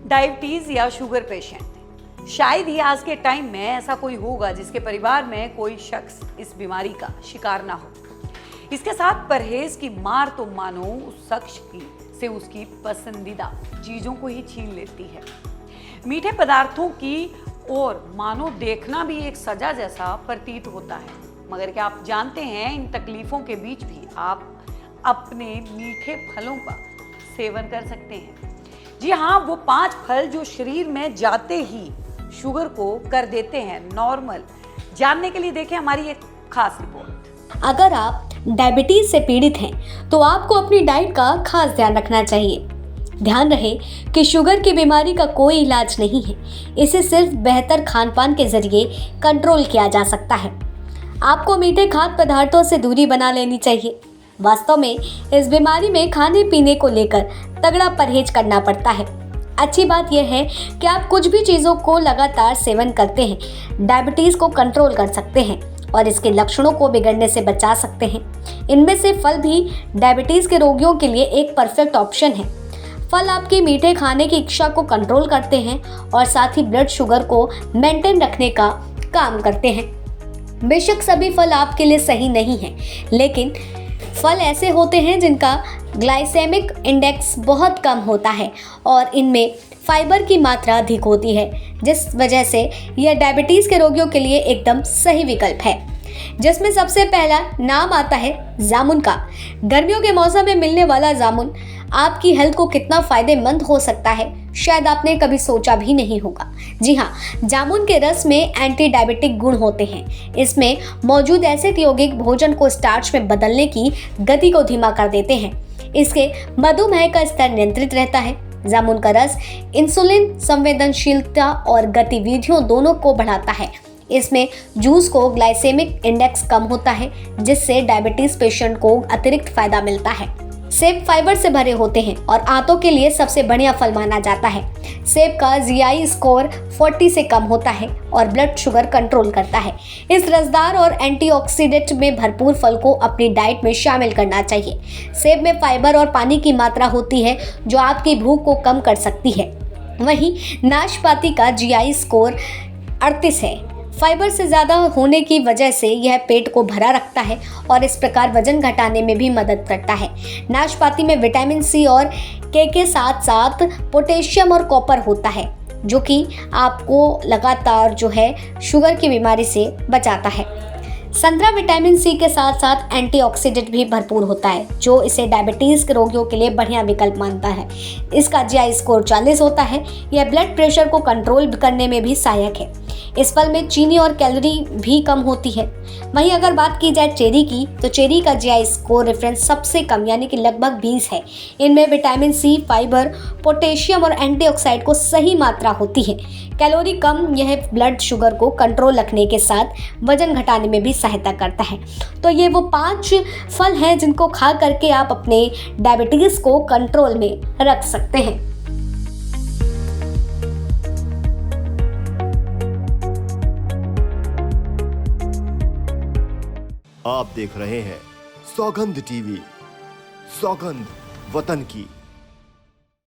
Diabetes या sugar patient, शायद ही आज के टाइम में ऐसा कोई होगा जिसके परिवार में कोई शख्स इस बीमारी का शिकार ना हो। इसके साथ परहेज की मार तो मानो उस शख्स से उसकी पसंदीदा चीजों को ही छीन लेती है। मीठे पदार्थों की और मानो देखना भी एक सजा जैसा प्रतीत होता है। मगर क्या आप जानते हैं, इन तकलीफों के बीच भी आप अपने मीठे फलों का सेवन कर सकते हैं। जी हाँ, वो 5 फल जो शरीर में जाते ही शुगर को कर देते हैं नॉर्मल। जानने के लिए देखें हमारी एक खास रिपोर्ट। अगर आप डायबिटीज से पीड़ित हैं तो आपको अपनी डाइट का खास ध्यान रखना चाहिए। ध्यान रहे कि शुगर की बीमारी का कोई इलाज नहीं है, इसे सिर्फ बेहतर खान-पान के जरिए कंट्रोल किया जा सकता है। आपको मीठे खाद्य पदार्थों से दूरी बना लेनी चाहिए। वास्तव में इस बीमारी में खाने पीने को लेकर तगड़ा परहेज करना पड़ता है। अच्छी बात यह है कि आप कुछ भी चीज़ों को लगातार सेवन करते हैं डायबिटीज को कंट्रोल कर सकते हैं और इसके लक्षणों को बिगड़ने से बचा सकते हैं। इनमें से फल भी डायबिटीज के रोगियों के लिए एक परफेक्ट ऑप्शन है। फल आपकी मीठे खाने की इच्छा को कंट्रोल करते हैं और साथ ही ब्लड शुगर को मेंटेन रखने का काम करते हैं। बेशक सभी फल आपके लिए सही नहीं हैं, लेकिन फल ऐसे होते हैं जिनका ग्लाइसेमिक इंडेक्स बहुत कम होता है और इनमें फाइबर की मात्रा अधिक होती है, जिस वजह से यह डायबिटीज़ के रोगियों के लिए एकदम सही विकल्प है। जिसमें सबसे पहला नाम आता है जामुन का। गर्मियों के मौसम में मिलने वाला जामुन आपकी हेल्थ को कितना फायदेमंद हो सकता है, शायद आपने कभी सोचा भी नहीं होगा। जी हाँ, जामुन के रस में एंटी डायबिटिक गुण होते हैं। इसमें मौजूद एसिड यौगिक भोजन को स्टार्च में बदलने की गति को धीमा कर देते हैं। इसके मधुमेह का स्तर नियंत्रित रहता है। जामुन का रस इंसुलिन संवेदनशीलता और गतिविधियों दोनों को बढ़ाता है। इसमें जूस को ग्लाइसेमिक इंडेक्स कम होता है, जिससे डायबिटीज पेशेंट को अतिरिक्त फायदा मिलता है। सेब फाइबर से भरे होते हैं और आंतों के लिए सबसे बढ़िया फल माना जाता है। सेब का GI स्कोर 40 से कम होता है और ब्लड शुगर कंट्रोल करता है। इस रसदार और एंटीऑक्सीडेंट में भरपूर फल को अपनी डाइट में शामिल करना चाहिए। सेब में फाइबर और पानी की मात्रा होती है जो आपकी भूख को कम कर सकती है। वहीं नाशपाती का GI स्कोर 38 है। फाइबर से ज़्यादा होने की वजह से यह पेट को भरा रखता है और इस प्रकार वजन घटाने में भी मदद करता है। नाशपाती में विटामिन C और K के साथ साथ पोटेशियम और कॉपर होता है, जो कि आपको लगातार जो है शुगर की बीमारी से बचाता है। संतरा विटामिन C के साथ साथ एंटीऑक्सीडेंट भी भरपूर होता है, जो इसे डायबिटीज़ के रोगियों के लिए बढ़िया विकल्प मानता है। इसका GI स्कोर 40 होता है। यह ब्लड प्रेशर को कंट्रोल करने में भी सहायक है। इस फल में चीनी और कैलोरी भी कम होती है। वहीं अगर बात की जाए चेरी की, तो चेरी का GI स्कोर रेफरेंस सबसे कम यानी कि लगभग 20 है। इनमें विटामिन C, फाइबर, पोटेशियम और एंटीऑक्साइड को सही मात्रा होती है। कैलोरी कम, यह ब्लड शुगर को कंट्रोल रखने के साथ वजन घटाने में भी सहायता करता है। तो ये वो 5 फल हैं जिनको खा करके आप अपने डायबिटीज़ को कंट्रोल में रख सकते हैं। आप देख रहे हैं सौगंध टीवी, सौगंध वतन की।